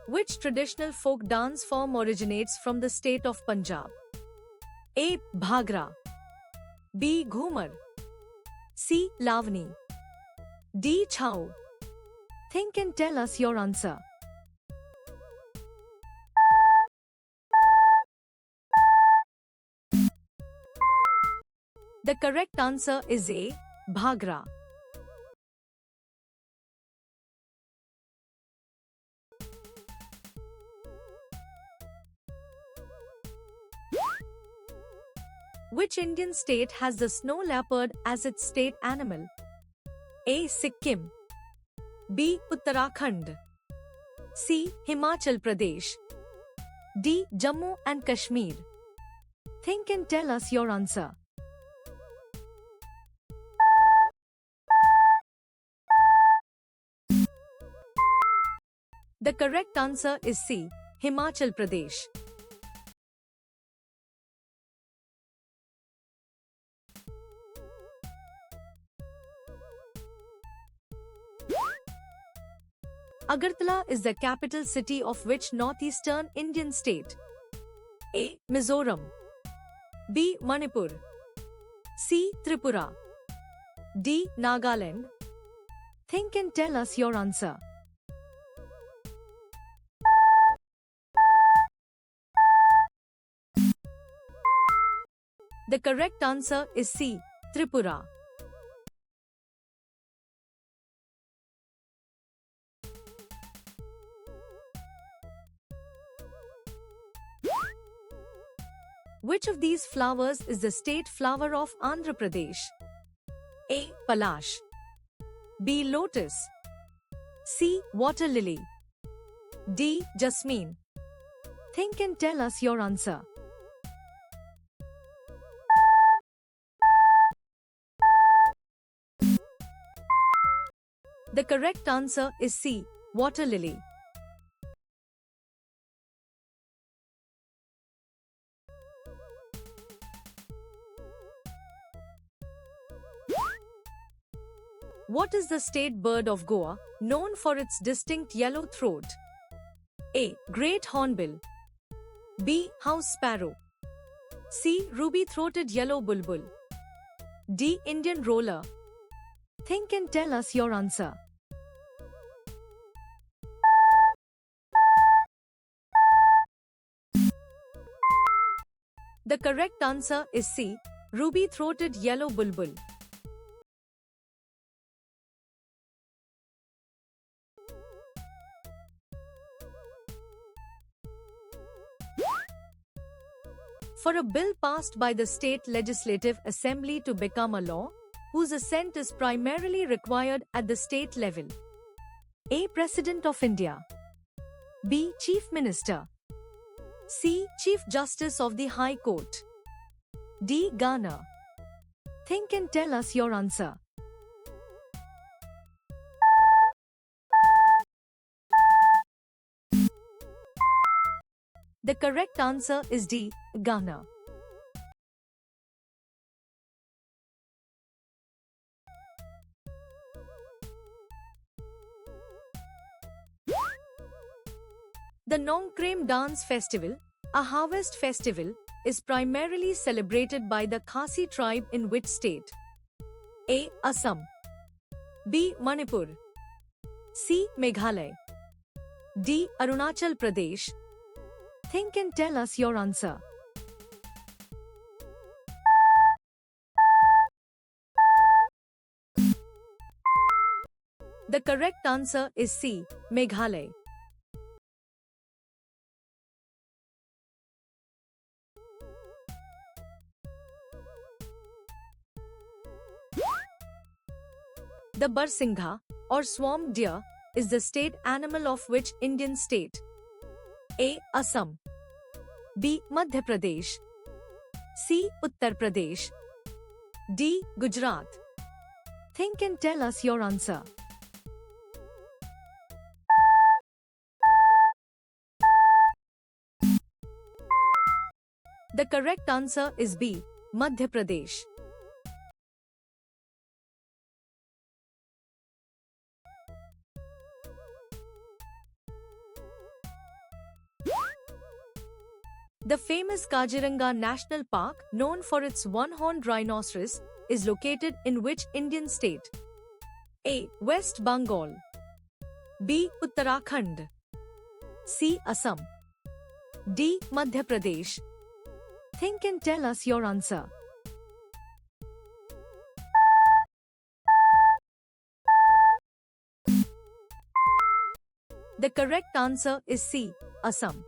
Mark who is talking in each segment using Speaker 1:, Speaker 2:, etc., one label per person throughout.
Speaker 1: Which traditional folk dance form originates from the state of Punjab? A. Bhagra. B. Ghumar. C. Lavani. D. Chhau. Think and tell us your answer. The correct answer is A. Bhagra. Which Indian state has the snow leopard as its state animal? A. Sikkim. B. Uttarakhand. C. Himachal Pradesh. D. Jammu and Kashmir. Think and tell us your answer. The correct answer is C. Himachal Pradesh. Agartala is the capital city of which northeastern Indian state? A. Mizoram. B. Manipur. C. Tripura. D. Nagaland. Think and tell us your answer. The correct answer is C. Tripura. Which of these flowers is the state flower of Andhra Pradesh? A. Palash. B. Lotus. C. Water lily. D. Jasmine. Think and tell us your answer. The correct answer is C. Water lily. What is the state bird of Goa, known for its distinct yellow throat? A. Great hornbill. B. House sparrow. C. Ruby-throated yellow bulbul. D. Indian roller. Think and tell us your answer. The correct answer is C. Ruby-throated yellow bulbul. For a bill passed by the State Legislative Assembly to become a law, whose assent is primarily required at the state level? A. President of India. B. Chief Minister. C. Chief Justice of the High Court. D. Governor. Think and tell us your answer. The correct answer is D. Governor. The Nongkrem Dance Festival, a harvest festival, is primarily celebrated by the Khasi tribe in which state? A. Assam. B. Manipur. C. Meghalaya. D. Arunachal Pradesh. Think and tell us your answer. The correct answer is C. Meghalaya. The Barsingha, or swamp deer, is the state animal of which Indian state? A. Assam. B. Madhya Pradesh. C. Uttar Pradesh. D. Gujarat. Think and tell us your answer. The correct answer is B. Madhya Pradesh. The famous Kaziranga National Park, known for its one-horned rhinoceros, is located in which Indian state? A. West Bengal. B. Uttarakhand. C. Assam. D. Madhya Pradesh. Think and tell us your answer. The correct answer is C. Assam.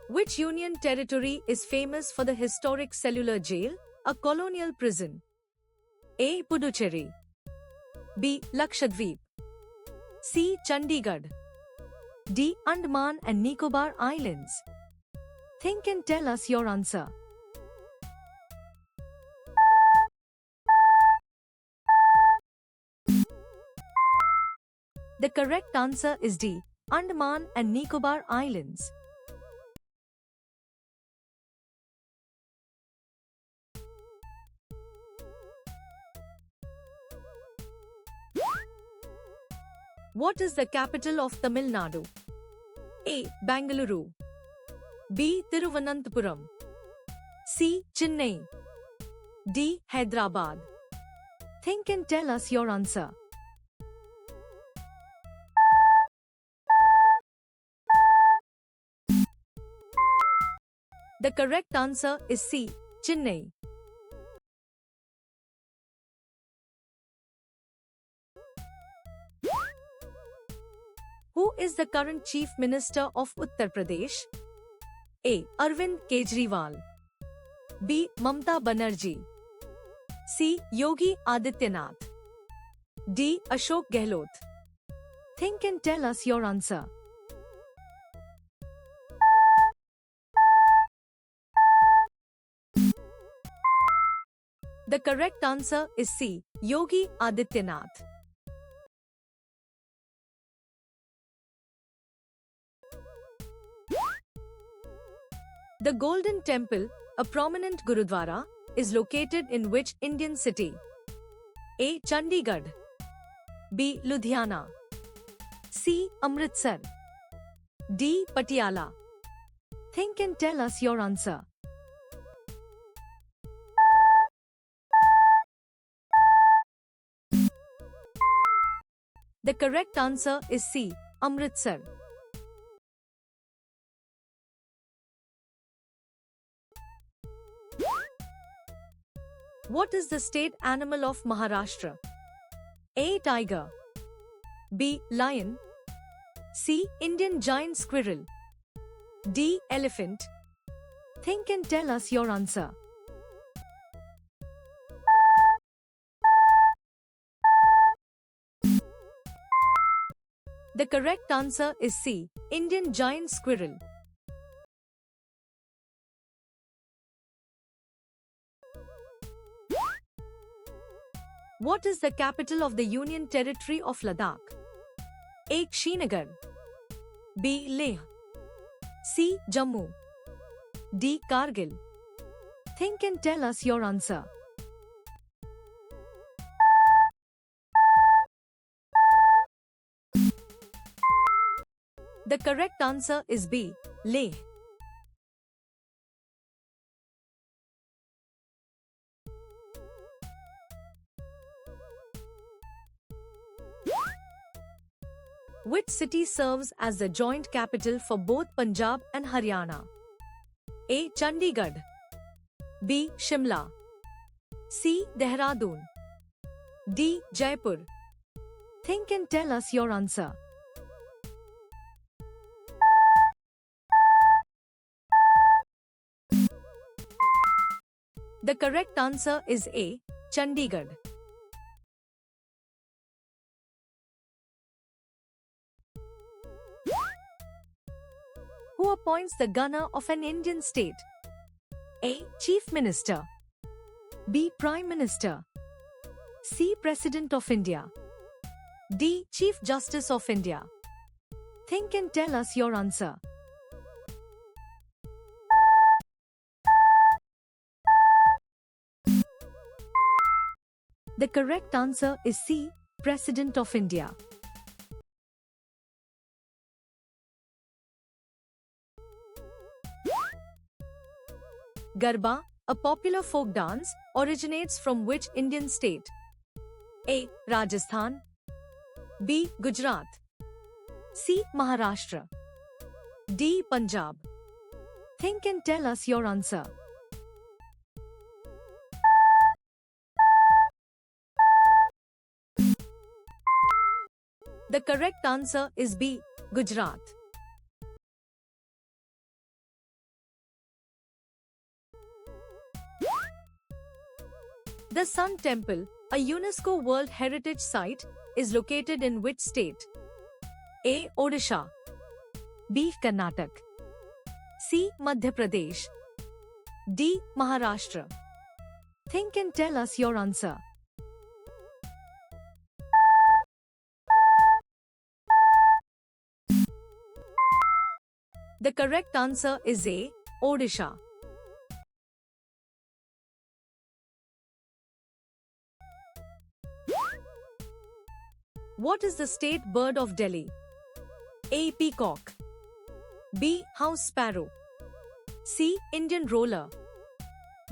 Speaker 1: Which union territory is famous for the historic cellular jail, a colonial prison? A. Puducherry. B. Lakshadweep. C. Chandigarh. D. Andaman and Nicobar Islands. Think and tell us your answer. The correct answer is D. Andaman and Nicobar Islands. What is the capital of Tamil Nadu? A. Bangalore. B. Thiruvananthapuram. C. Chennai. D. Hyderabad. Think and tell us your answer. The correct answer is C. Chennai. Who is the current Chief Minister of Uttar Pradesh? A. Arvind Kejriwal. B. Mamta Banerjee. C. Yogi Adityanath. D. Ashok Gehlot. Think and tell us your answer. The correct answer is C. Yogi Adityanath. The Golden Temple, a prominent Gurudwara, is located in which Indian city? A. Chandigarh. B. Ludhiana. C. Amritsar. D. Patiala. Think and tell us your answer. The correct answer is C. Amritsar. What is the state animal of Maharashtra? A. Tiger. B. Lion. C. Indian giant squirrel. D. Elephant. Think and tell us your answer. The correct answer is C. Indian giant squirrel. What is the capital of the Union Territory of Ladakh? A. Srinagar. B. Leh. C. Jammu. D. Kargil. Think and tell us your answer. The correct answer is B. Leh. Which city serves as the joint capital for both Punjab and Haryana? A. Chandigarh. B. Shimla. C. Dehradun. D. Jaipur. Think and tell us your answer. The correct answer is A. Chandigarh. Who appoints the governor of an Indian state? A. Chief Minister. B. Prime Minister. C. President of India. D. Chief Justice of India. Think and tell us your answer. The correct answer is C. President of India. Garba, a popular folk dance, originates from which Indian state? A. Rajasthan. B. Gujarat. C. Maharashtra. D. Punjab. Think and tell us your answer. The correct answer is B. Gujarat. The Sun Temple, a UNESCO World Heritage Site, is located in which state? A. Odisha. B. Karnataka. C. Madhya Pradesh. D. Maharashtra. Think and tell us your answer. The correct answer is A. Odisha. What is the state bird of Delhi? A. Peacock. B. House sparrow. C. Indian roller.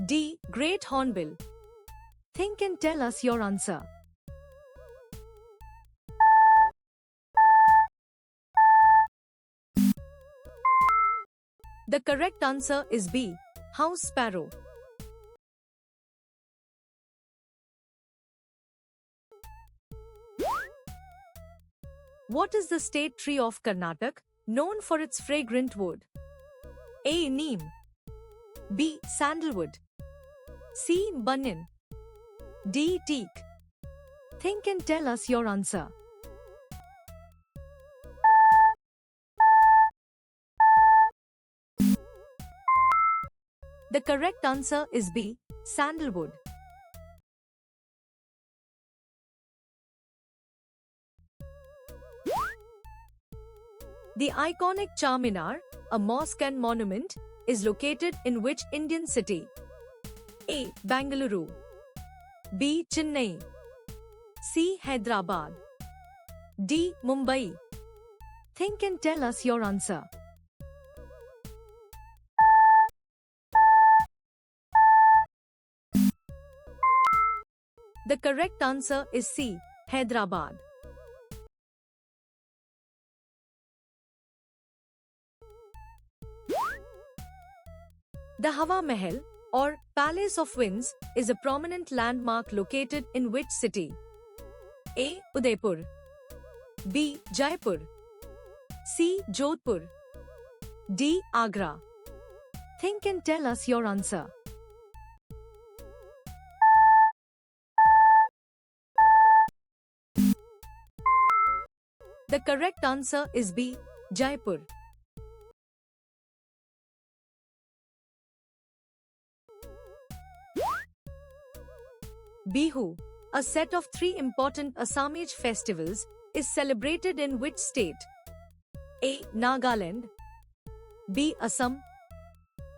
Speaker 1: D. Great hornbill. Think and tell us your answer. The correct answer is B. House sparrow. What is the state tree of Karnataka, known for its fragrant wood? A. Neem. B. Sandalwood. C. Banyan. D. Teak. Think and tell us your answer. The correct answer is B. Sandalwood. The iconic Charminar, a mosque and monument, is located in which Indian city? A. Bangalore. B. Chennai. C. Hyderabad. D. Mumbai. Think and tell us your answer. The correct answer is C. Hyderabad. The Hawa Mahal, or Palace of Winds, is a prominent landmark located in which city? A. Udaipur. B. Jaipur. C. Jodhpur. D. Agra. Think and tell us your answer. The correct answer is B. Jaipur. Bihu, a set of 3 important Assamese festivals, is celebrated in which state? A. Nagaland. B. Assam.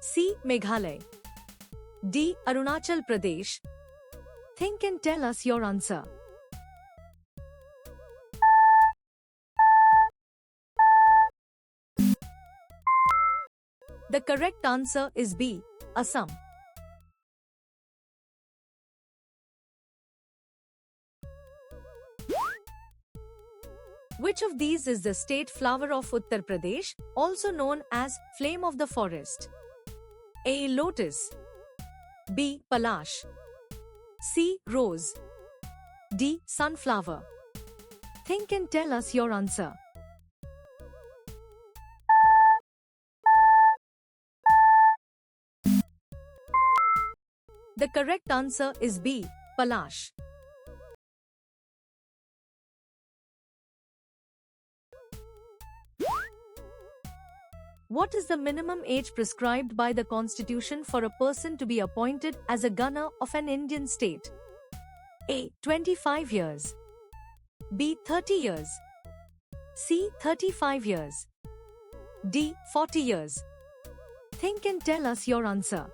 Speaker 1: C. Meghalaya. D. Arunachal Pradesh. Think and tell us your answer. The correct answer is B. Assam. Which of these is the state flower of Uttar Pradesh, also known as flame of the forest? A. Lotus. B. Palash. C. Rose. D. Sunflower. Think and tell us your answer. The correct answer is B. Palash. What is the minimum age prescribed by the Constitution for a person to be appointed as a governor of an Indian state? A. 25 years. B. 30 years. C. 35 years. D. 40 years. Think and tell us your answer.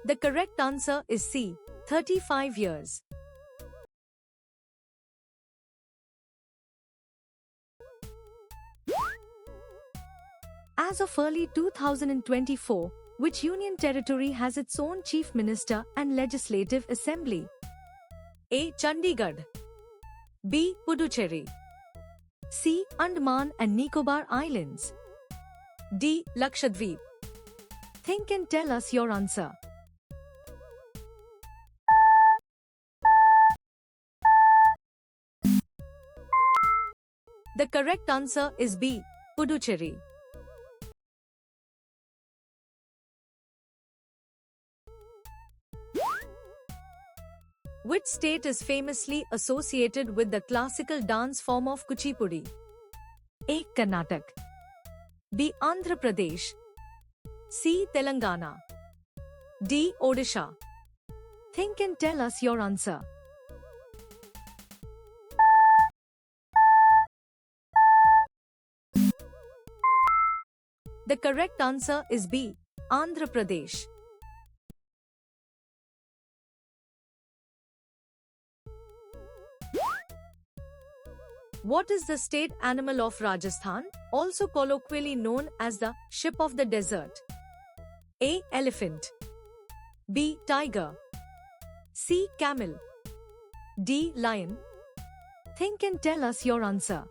Speaker 1: The correct answer is C. 35 years. As of early 2024, which union territory has its own chief minister and legislative assembly? A. Chandigarh. B. Puducherry. C. Andaman and Nicobar Islands. D. Lakshadweep. Think and tell us your answer. The correct answer is B. Puducherry. Which state is famously associated with the classical dance form of Kuchipudi? A. Karnataka. B. Andhra Pradesh. C. Telangana. D. Odisha. Think and tell us your answer. The correct answer is B. Andhra Pradesh. What is the state animal of Rajasthan, also colloquially known as the ship of the desert? A. Elephant. B. Tiger. C. Camel. D. Lion. Think and tell us your answer.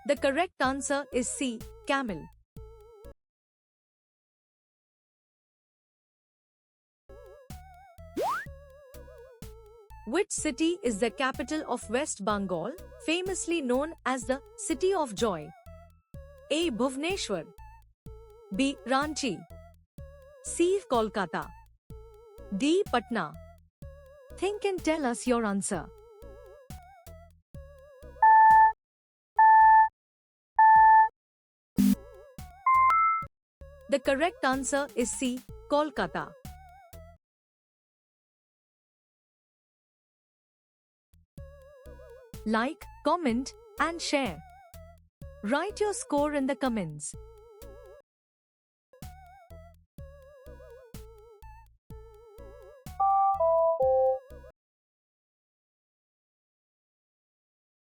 Speaker 1: The correct answer is C. Camel. Which city is the capital of West Bengal, famously known as the City of Joy? A. Bhubaneswar. B. Ranchi. C. Kolkata. D. Patna. Think and tell us your answer. The correct answer is C. Kolkata. Like, comment, and share. Write your score in the comments.